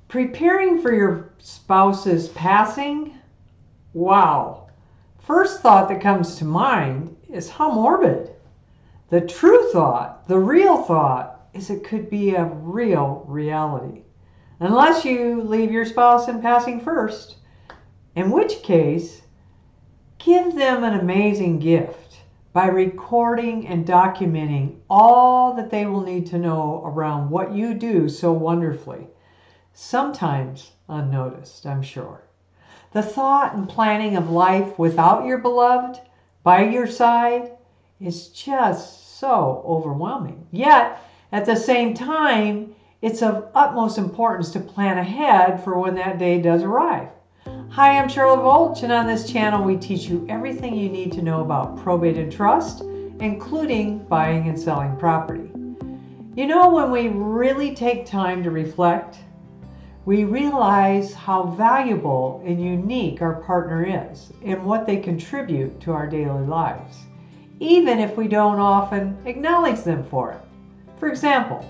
Preparing for your spouse's passing? Wow. First thought that comes to mind is how morbid. The true thought, the real thought, is it could be a real reality. Unless you leave your spouse in passing first, in which case, give them an amazing gift by recording and documenting all that they will need to know around what you do so wonderfully. Sometimes unnoticed, I'm sure. The thought and planning of life without your beloved by your side is just so overwhelming. Yet, at the same time, it's of utmost importance to plan ahead for when that day does arrive. Hi, I'm Charlotte Volsch, and on this channel we teach you everything you need to know about probate and trust, including buying and selling property. You know, when we really take time to reflect, we realize how valuable and unique our partner is and what they contribute to our daily lives, even if we don't often acknowledge them for it. For example,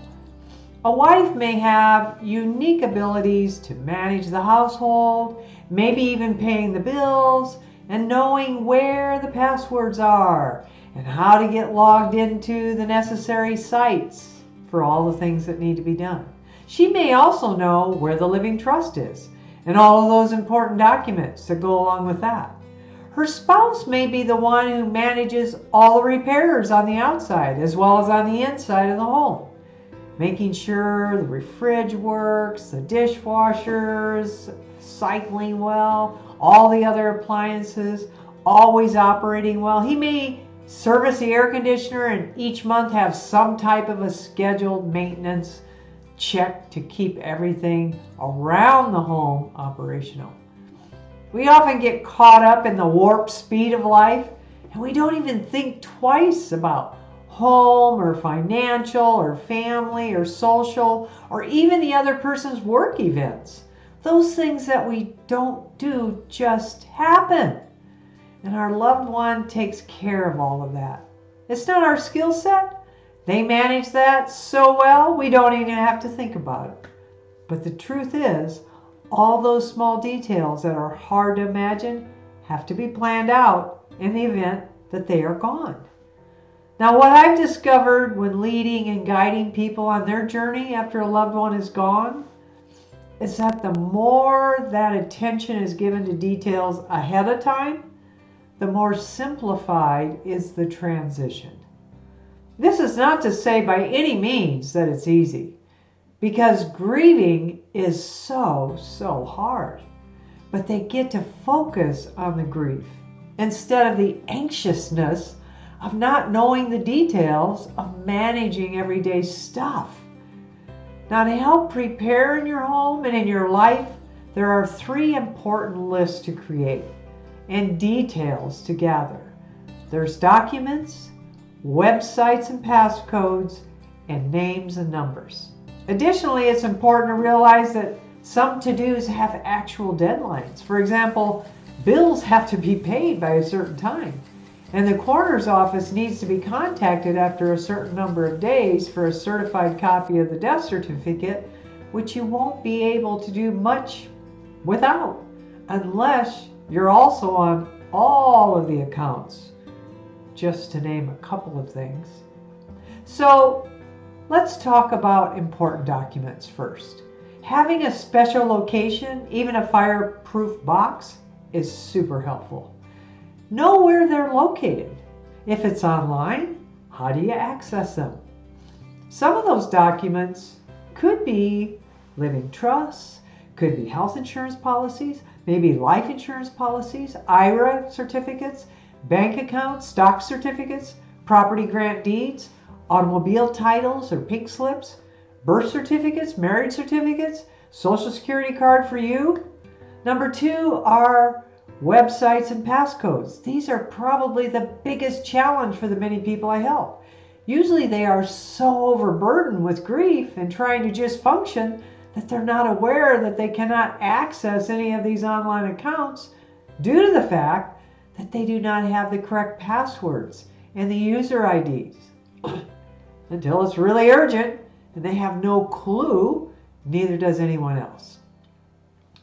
a wife may have unique abilities to manage the household, maybe even paying the bills and knowing where the passwords are and how to get logged into the necessary sites for all the things that need to be done. She may also know where the living trust is and all of those important documents that go along with that. Her spouse may be the one who manages all the repairs on the outside as well as on the inside of the home, making sure the fridge works, the dishwashers cycling well, all the other appliances always operating well. He may service the air conditioner and each month have some type of a scheduled maintenance check to keep everything around the home operational. We often get caught up in the warp speed of life and we don't even think twice about home or financial or family or social or even the other person's work events. Those things that we don't do just happen. And our loved one takes care of all of that. It's not our skill set. They manage that so well, we don't even have to think about it. But the truth is, all those small details that are hard to imagine have to be planned out in the event that they are gone. Now, what I've discovered when leading and guiding people on their journey after a loved one is gone is that the more that attention is given to details ahead of time, the more simplified is the transition. This is not to say by any means that it's easy, because grieving is so hard. But they get to focus on the grief instead of the anxiousness of not knowing the details of managing everyday stuff. Now, to help prepare in your home and in your life, there are 3 important lists to create and details to gather. There's documents, websites and passcodes, and names and numbers. Additionally, it's important to realize that some to-dos have actual deadlines. For example, bills have to be paid by a certain time, and the coroner's office needs to be contacted after a certain number of days for a certified copy of the death certificate, which you won't be able to do much without, unless you're also on all of the accounts, just to name a couple of things. So let's talk about important documents first. Having a special location, even a fireproof box, is super helpful. Know where they're located. If it's online, how do you access them? Some of those documents could be living trusts, could be health insurance policies, maybe life insurance policies, IRA certificates, bank accounts, stock certificates, property grant deeds, automobile titles or pink slips, birth certificates, marriage certificates, social security card for you. Number 2 are websites and passcodes. These are probably the biggest challenge for the many people I help. Usually they are so overburdened with grief and trying to just function that they're not aware that they cannot access any of these online accounts due to the fact that they do not have the correct passwords and the user IDs until it's really urgent and they have no clue, neither does anyone else.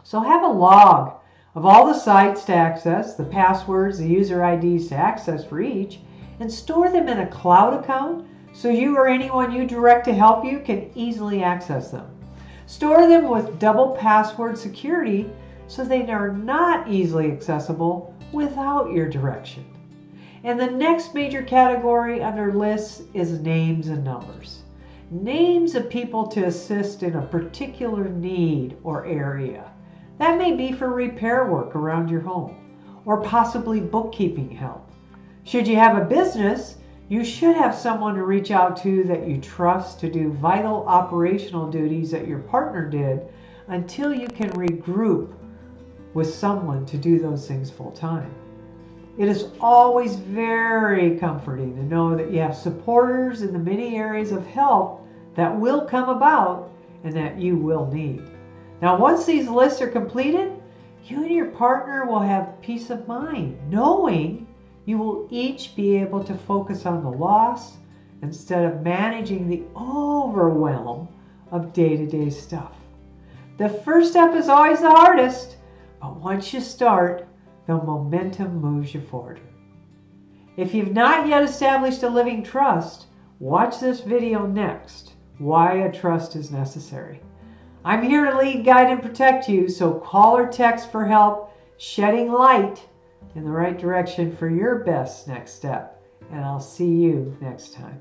So have a log of all the sites to access, the passwords, the user IDs to access for each, and store them in a cloud account so you or anyone you direct to help you can easily access them. Store them with double password security so they are not easily accessible without your direction. And the next major category under lists is names and numbers. Names of people to assist in a particular need or area. That may be for repair work around your home or possibly bookkeeping help. Should you have a business, you should have someone to reach out to that you trust to do vital operational duties that your partner did until you can regroup with someone to do those things full time. It is always very comforting to know that you have supporters in the many areas of help that will come about and that you will need. Now, once these lists are completed, you and your partner will have peace of mind, knowing you will each be able to focus on the loss instead of managing the overwhelm of day-to-day stuff. The first step is always the hardest, but once you start, the momentum moves you forward. If you've not yet established a living trust, watch this video next, Why a Trust is Necessary. I'm here to lead, guide, and protect you, so call or text for help shedding light in the right direction for your best next step. And I'll see you next time.